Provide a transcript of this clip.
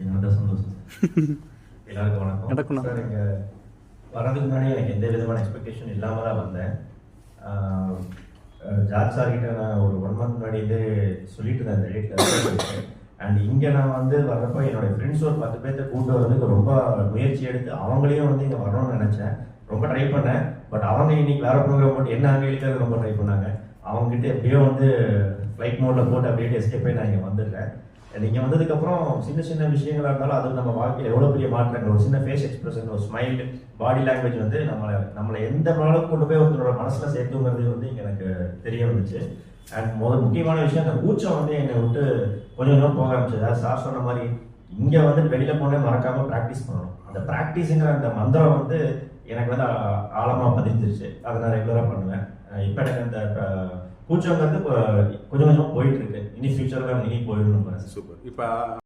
என்னோட சந்தோஷம். எல்லாருக்கும் வணக்கம் சார். இங்கே வர்றதுக்கு முன்னாடி எனக்கு எந்த விதமான எக்ஸ்பெக்டேஷன் இல்லாமல் தான் வந்தேன். ஜார்ஜ் சார்கிட்ட நான் ஒரு 1 month முன்னாடியே சொல்லிட்டு இருந்தேன் இந்த டேட்டில். அண்ட் இங்கே நான் வந்து வர்றப்போ என்னோடய ஃப்ரெண்ட்ஸ் ஒரு 10 பேர்த்த கூட்டு வர்றதுக்கு ரொம்ப முயற்சி எடுத்து அவங்களையும் வந்து இங்கே வரணும்னு நினச்சேன். ரொம்ப ட்ரை பண்ணேன். பட் அவங்க இன்னைக்கு வேறு ப்ரோக்ராம் போட்டு என்ன அங்கே இழுக்கிறது ரொம்ப ட்ரை பண்ணாங்க. அவங்ககிட்ட எப்படியோ வந்து ஃப்ளைட் மோடில் போட்டு அப்படியே எஸ்கேப் ஆகி நான் இங்கே வந்துடுறேன். நீங்கள் வந்ததுக்கப்புறம் சின்ன சின்ன விஷயங்களாக இருந்தாலும் அது நம்ம வாழ்க்கையில் எவ்வளோ பெரிய மாற்றங்கள், ஒரு சின்ன ஃபேஸ் எக்ஸ்பிரஷன், ஒரு ஸ்மைல், பாடி லாங்குவேஜ் வந்து நம்மளை எந்த அளவுக்கு கொண்டு போய் ஒருத்தரோட மனசில் சேர்த்துங்கிறது வந்து இங்கே எனக்கு தெரிய வந்துச்சு. அண்ட் முக்கியமான விஷயம், அந்த கூச்சம் வந்து என்னை விட்டு கொஞ்சம் கொஞ்சம் போக ஆரம்பிச்சது. அதாவது சார் சொன்ன மாதிரி இங்கே வந்து வெளியில் போனே மறக்காமல் ப்ராக்டிஸ் பண்ணணும். அந்த ப்ராக்டிஸுங்கிற அந்த மந்திரம் வந்து எனக்கு வந்து ஆழமாக பதிஞ்சிருச்சு. அதை நான் ரெகுலராக பண்ணுவேன். இப்போ எனக்கு அந்த கூச்சங்கிறது கொஞ்சம் கொஞ்சமாக போயிட்டு இருக்கு. இனி ஃபியூச்சரில் இனி போயிடணும். சூப்பர். இப்போ